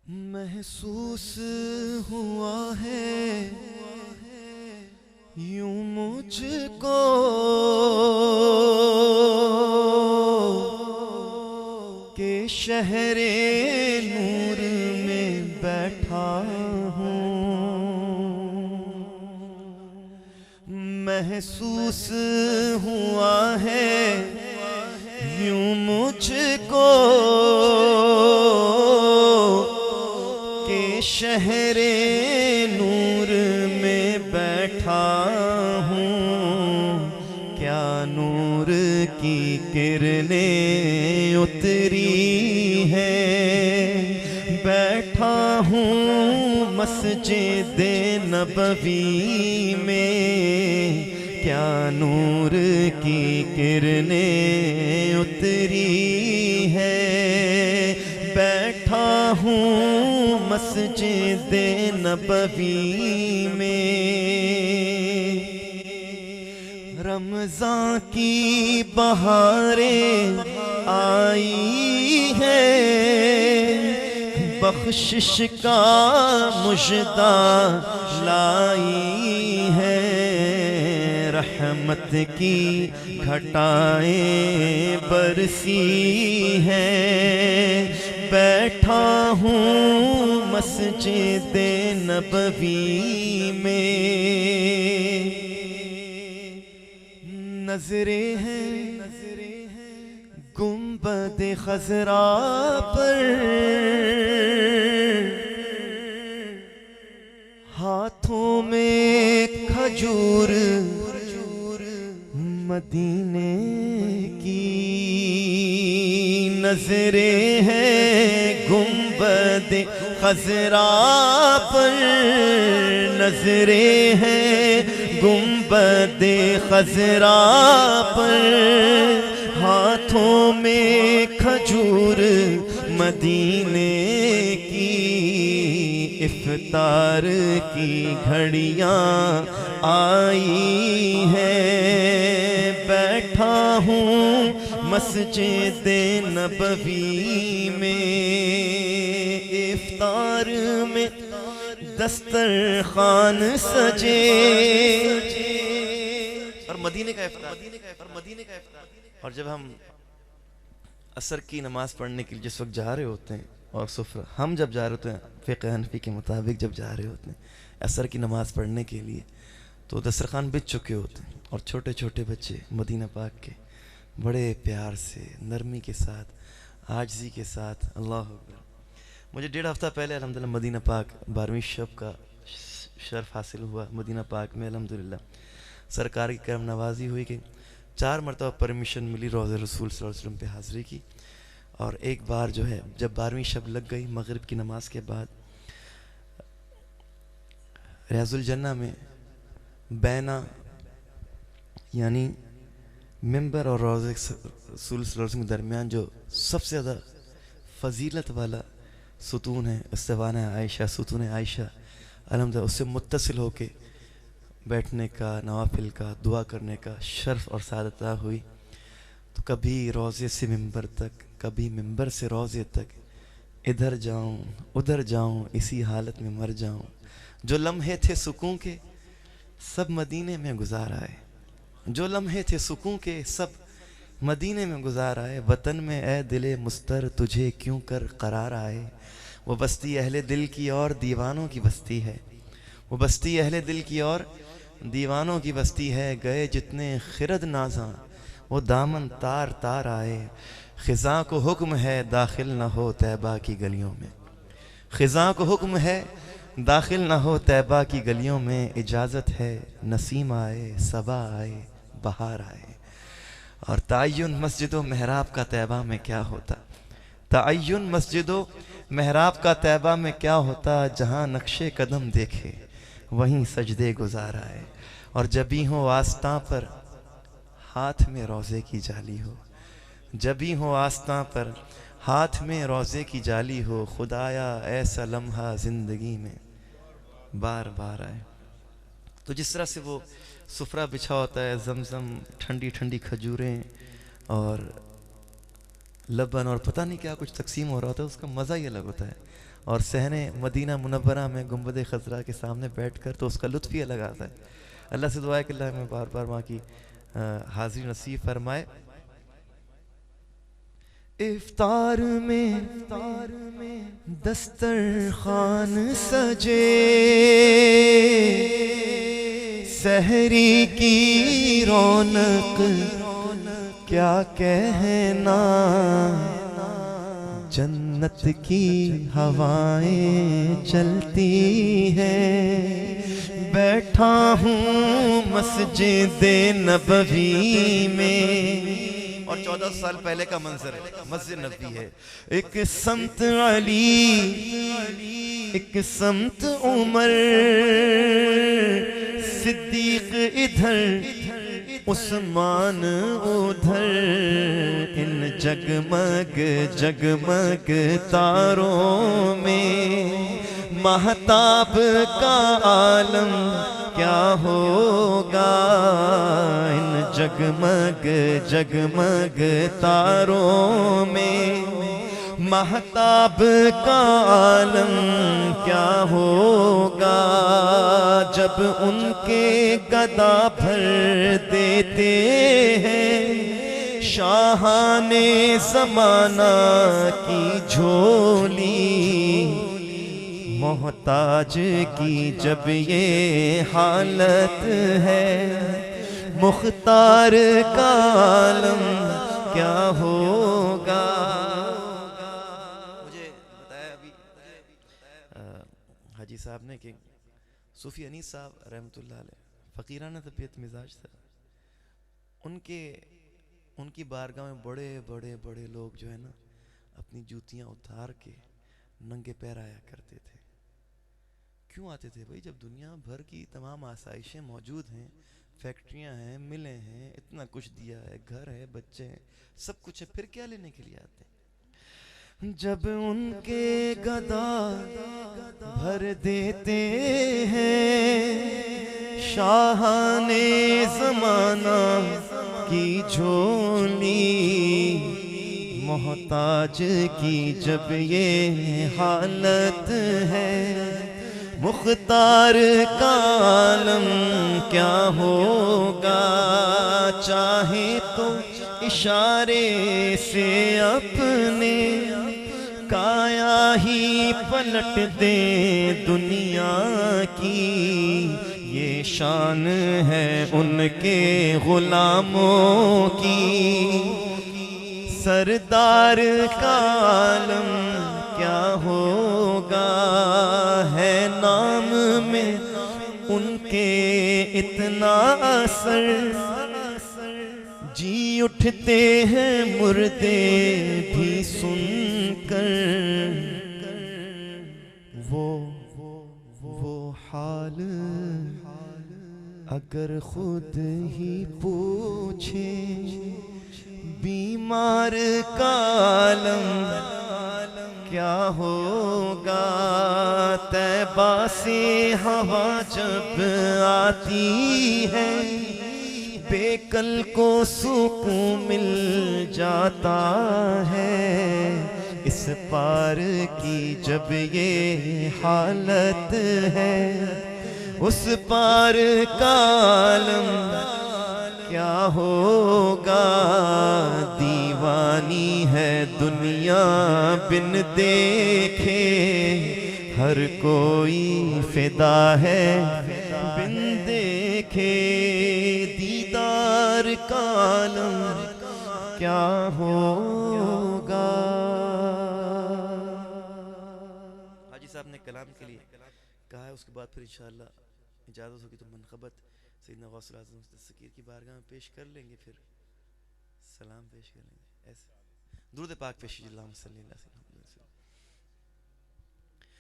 محسوس ہوا ہے یوں مجھ کو کہ شہر نور میں بیٹھا ہوں۔ محسوس ہوا ہے یوں مجھ کو کہ شہر نور میں بیٹھا ہوں۔ کیا نور کی کرنیں اتری ہیں، بیٹھا ہوں مسجد نبوی میں۔ کیا نور کی کرنیں اتری ہیں، بیٹھا ہوں مسجد نبوی میں۔ رمضان کی بہاریں آئی ہیں، بخشش کا مژدہ لائی ہیں۔ رحمت کی گھٹائیں برسی ہیں، بیٹھا ہوں مسجد نبوی میں۔ نظریں ہیں گنبد خضرا پر، ہاتھوں میں کھجور مدینے کی۔ نظریں ہیں گنبد خضرا پر، نظریں ہیں گنبد خضرا پر، ہاتھوں میں کھجور مدینے کی۔ افطار کی گھڑیاں آئی ہیں، بیٹھا ہوں مسجد نبوی میں۔ افطار میں دسترخوان سجے، اور مدینے کا افطار، اور جب ہم عصر کی نماز پڑھنے کے لیے جس وقت جا رہے ہوتے ہیں، اور سفرہ ہم جب جا رہے ہوتے ہیں فقہ حنفی کے مطابق جب جا رہے ہوتے ہیں عصر کی نماز پڑھنے کے لیے، تو دسترخوان بچھ چکے ہوتے ہیں، اور چھوٹے چھوٹے بچے مدینہ پاک کے بڑے پیار سے، نرمی کے ساتھ، عاجزی کے ساتھ، اللہ اکبر۔ مجھے 1.5 ہفتہ پہلے الحمدللہ مدینہ پاک 12ویں شب کا شرف حاصل ہوا۔ مدینہ پاک میں الحمدللہ سرکار کی کرم نوازی ہوئی کہ 4 مرتبہ پرمیشن ملی روضہ رسول صلی اللہ علیہ وسلم پہ حاضری کی، اور ایک بار جو ہے جب 12ویں شب لگ گئی مغرب کی نماز کے بعد، ریاض الجنہ میں بینا یعنی ممبر اور روضہ رسول صلی اللہ علیہ وسلم کے درمیان جو سب سے زیادہ فضیلت والا ستون ہے، استوانہ عائشہ، ستون عائشہ، الحمدللہ اس سے متصل ہو کے بیٹھنے کا، نوافل کا، دعا کرنے کا شرف اور سعادت عطا ہوئی۔ تو کبھی روضے سے ممبر تک، کبھی ممبر سے روضے تک، ادھر جاؤں ادھر جاؤں اسی حالت میں مر جاؤں۔ جو لمحے تھے سکون کے سب مدینے میں گزار آئے، جو لمحے تھے سکون کے سب مدینے میں گزار آئے۔ وطن میں اے دل مستر تجھے کیوں کر قرار آئے، وہ بستی اہل دل کی اور دیوانوں کی بستی ہے، وہ بستی اہل دل کی اور دیوانوں کی بستی ہے۔ گئے جتنے خرد نازاں وہ دامن تار تار آئے، خزاں کو حکم ہے داخل نہ ہو طیبہ کی گلیوں میں، خزاں کو حکم ہے داخل نہ ہو طیبہ کی گلیوں میں۔ اجازت ہے نسیم آئے، صبا آئے، بہار آئے۔ اور تعین مسجد و محراب کا طیبہ میں کیا ہوتا، تعین مسجد و محراب کا طیبہ میں کیا ہوتا، جہاں نقش قدم دیکھے وہیں سجدے گزار آئے۔ اور جبھی ہو آستاں پر ہاتھ میں روضے کی جالی ہو، جبھی ہو آستاں پر ہاتھ میں روضے کی جالی ہو، خدایا ایسا لمحہ زندگی میں بار بار آئے۔ تو جس طرح سے وہ سفرہ بچھا ہوتا ہے، زمزم، ٹھنڈی ٹھنڈی کھجوریں اور لبن اور پتہ نہیں کیا کچھ تقسیم ہو رہا ہوتا ہے، اس کا مزہ ہی الگ ہوتا ہے۔ اور صحن مدینہ منورہ میں گنبد خضرا کے سامنے بیٹھ کر تو اس کا لطف ہی الگ آتا ہے. اللہ سے دعا ہے کہ اللہ ہمیں بار بار وہاں کی حاضری نصیب فرمائے. افطار میں دسترخوان سجے، سحری کی رونق کیا کہنا، جنت کی ہوائیں چلتی ہیں، بیٹھا ہوں مسجد نبوی میں. اور 14 سال پہلے کا منظر ہے، مسجد نبوی ہے. ایک سمت علی، ایک سمت عمر، صدیق ادھر عثمان ادھر، ان جگمگ جگمگ تاروں میں مہتاب کا عالم کیا ہوگا، ان جگمگ جگمگ تاروں میں مہتاب کا عالم کیا ہوگا، جب ان کے گدا بھر دیتے ہیں شاہان زمانہ کی جھولی، محتاج کی جب یہ حالت ہے، مختار کا عالم کیا ہوگا. مجھے بتایا ابھی حاجی صاحب نے کہ صوفی انیس صاحب رحمۃ اللہ علیہ فقیرانہ طبیعت مزاج تھا. ان کی بارگاہ میں بڑے بڑے بڑے لوگ جو ہے نا اپنی جوتیاں اتار کے ننگے پیر آیا کرتے تھے. کیوں آتے تھے بھائی؟ جب دنیا بھر کی تمام آسائشیں موجود ہیں، فیکٹریاں ہیں، ملیں ہیں، اتنا کچھ دیا ہے، گھر ہے، بچے ہیں، سب کچھ ہے، پھر کیا لینے کے لیے آتے ہیں؟ جب ان کے گدا بھر دیتے ہیں شاہان زمانہ کی جھولی، محتاج کی جب یہ حالت ہے، مختار کا عالم کیا ہوگا. چاہے تو اشارے سے اپنے کایا ہی پلٹ دیں دنیا کی، یہ شان ہے ان کے غلاموں کی، سردار کا عالم کیا ہوگا، ہے نام میں ان کے اتنا اثر، جی اٹھتے ہیں مردے بھی سن کر، وہ حال اگر خود ہی پوچھے بیمار کا عالم کیا ہوگا. طیبہ سے ہوا جب آتی ہے بے کل کو سکون مل جاتا ہے، اس پار کی جب یہ حالت ہے، اس پار کا عالم کیا ہوگا. دیوانی ہے دنیا بن دیکھے، ہر کوئی فدا ہے بن دیکھے، دیدار کا عالم کیا ہوگا. حاجی صاحب نے کلام کے لیے کہا ہے، اس کے بعد پھر انشاءاللہ اجازت ہوگی تو منقبت سیدنا غوث الاعظم دستگیر کی بارگاہ میں پیش کر لیں گے، پھر سلام پیش کر لیں گے. ایسے درود پاک پیش کیجیے. اللہم صلی اللہ علیہ وسلم.